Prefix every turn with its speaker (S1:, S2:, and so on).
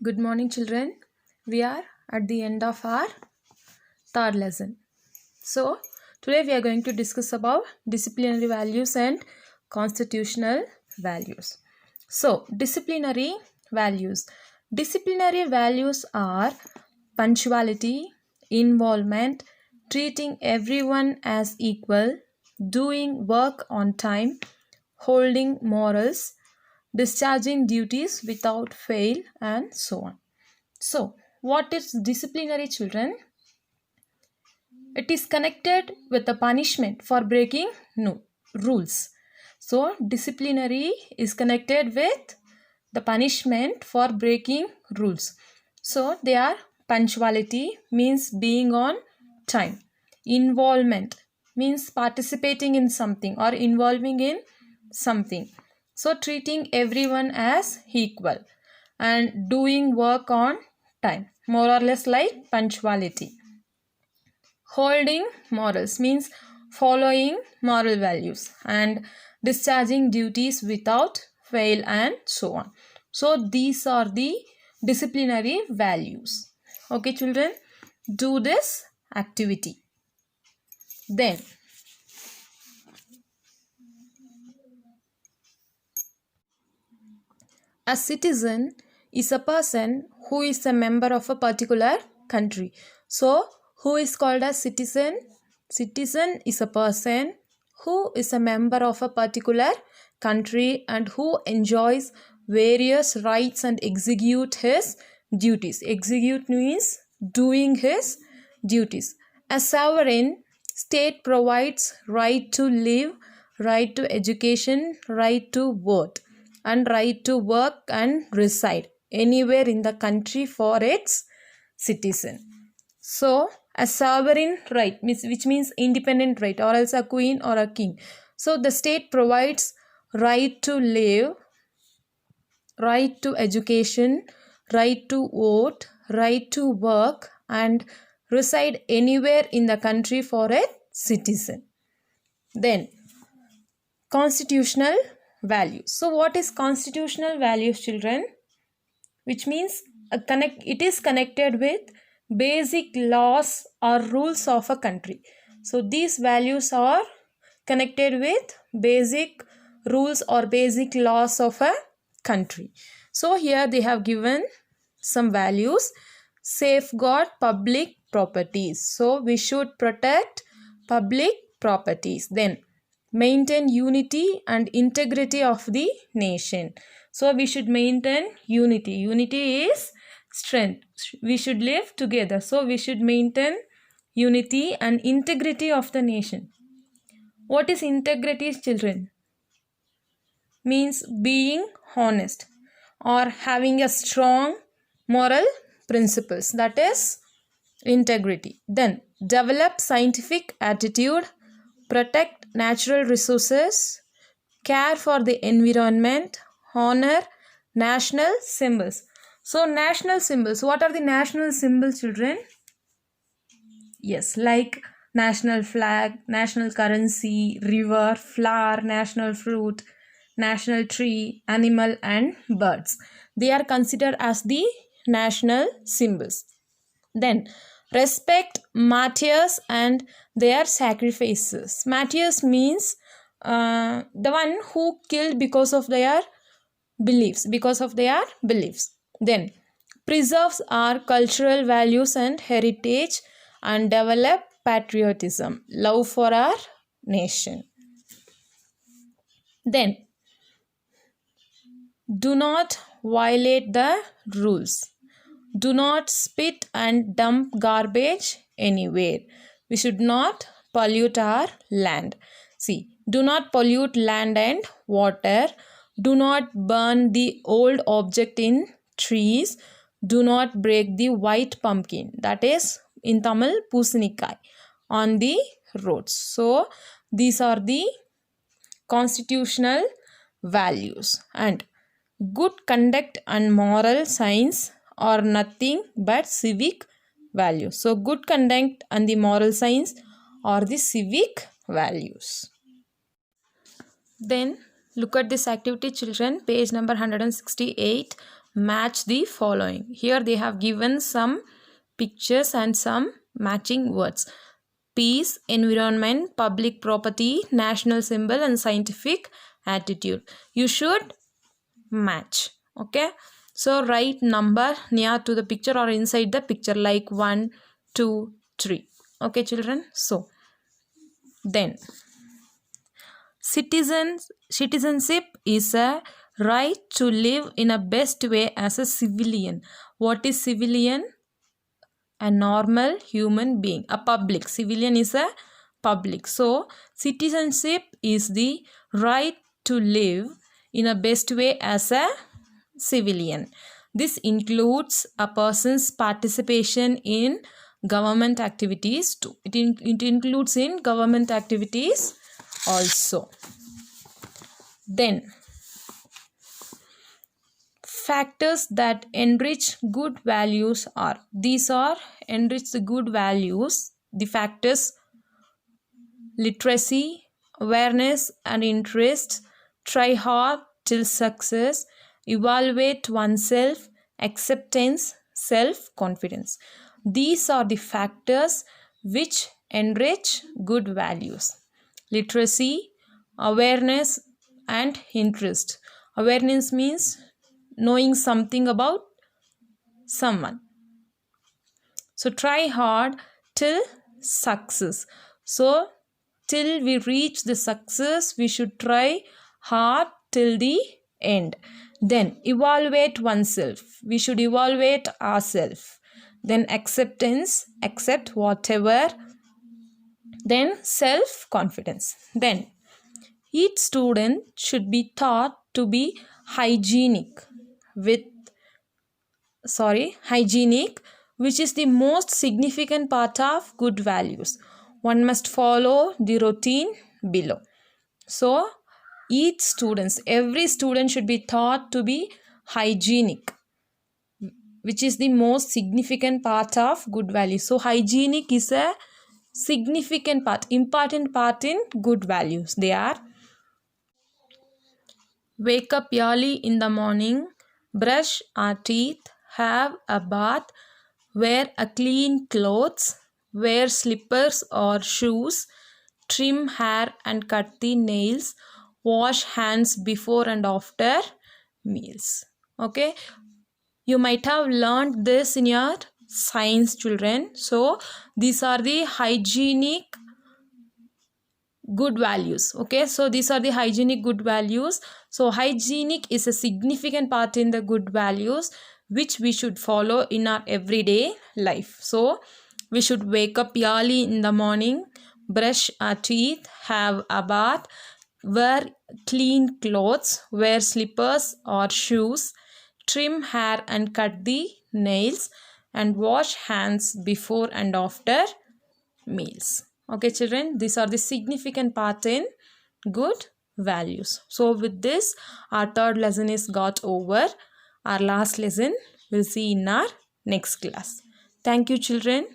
S1: Good morning, children. We are at the end of our third lesson. So, today we are going to discuss about disciplinary values and constitutional values. So, disciplinary values. Disciplinary values are punctuality, involvement, treating everyone as equal, doing work on time, holding morals, discharging duties without fail, and so on. So, what is disciplinary, children? It is connected with the punishment for breaking rules. So, disciplinary is connected with the punishment for breaking rules. So, they are punctuality means being on time. Involvement means participating in something or involving in something. So, treating everyone as equal and doing work on time, more or less like punctuality. Holding morals means following moral values and discharging duties without fail and so on. So these are the disciplinary values. Okay, children, do this activity. Then a citizen is a person who is a member of a particular country. So, who is called a citizen? Citizen is a person who is a member of a particular country and who enjoys various rights and execute his duties. Execute means doing his duties. A sovereign state provides right to live, right to education, right to vote, and right to work and reside anywhere in the country for its citizen. So, a sovereign right, which means independent right, or else a queen or a king. So, the state provides right to live, right to education, right to vote, right to work, and reside anywhere in the country for a citizen. Then, constitutional values. So, what is constitutional values, children? Which means it is connected with basic laws or rules of a country. So, these values are connected with basic rules or basic laws of a country. So, here they have given some values. Safeguard public properties. So, we should protect public properties. Then, maintain unity and integrity of the nation. So, we should maintain unity. Unity is strength. We should live together. So, we should maintain unity and integrity of the nation. What is integrity, children? Means being honest or having a strong moral principles. That is integrity. Then, develop scientific attitude, protect natural resources, care for the environment, honor national symbols. So, national symbols. What are the national symbols, children? Yes, like national flag, national currency, river, flower, national fruit, national tree, animal, and birds. They are considered as the national symbols. Then, respect martyrs and their sacrifices. Martyrs means the one who killed because of their beliefs. Then, preserves our cultural values and heritage and develop patriotism, love for our nation. Then, do not violate the rules. Do not spit and dump garbage anywhere. We should not pollute our land. See, do not pollute land and water. Do not burn the old object in trees. Do not break the white pumpkin, that is in Tamil Pusinikai, on the roads. So, these are the constitutional values. And good conduct and moral science are nothing but civic values. So, good conduct and the moral science are the civic values. Then, look at this activity, children, page number 168. match the following. Here they have given some pictures and some matching words. Peace, environment, public property, national symbol and scientific attitude. You should match. Okay. So write number near to the picture or inside the picture like 1, 2, 3. Okay children. So then citizenship is a right to live in a best way as a civilian. What is civilian? A normal human being. A public. Civilian is a public. So citizenship is the right to live in a best way as a civilian. This includes a person's participation in government activities too. It includes in government activities also. Then factors that enrich good values are, these are enrich the good values. The factors: literacy, awareness and interest, try hard till success, evaluate oneself, acceptance, self-confidence. These are the factors which enrich good values. Literacy, awareness and interest. Awareness means knowing something about someone. So try hard till success. So till we reach the success, we should try hard till the end. Then evaluate oneself. We should evaluate ourselves. Then acceptance, accept whatever. Then self-confidence. Then each student should be taught to be hygienic, which is the most significant part of good values. One must follow the routine below. So every student should be taught to be hygienic, which is the most significant part of good values. So hygienic is a significant part, important part in good values. They are: wake up early in the morning, brush our teeth, have a bath, wear a clean clothes, wear slippers or shoes, trim hair and cut the nails, wash hands before and after meals. Okay, you might have learned this in your science, children. So these are the hygienic good values. Okay, so these are the hygienic good values. So hygienic is a significant part in the good values which we should follow in our everyday life. So we should wake up early in the morning, brush our teeth, have a bath, wear clean clothes, wear slippers or shoes, trim hair and cut the nails, and wash hands before and after meals. Okay children, these are the significant part in good values. So with this, our third lesson is got over. Our last lesson we'll see in our next class. Thank you children.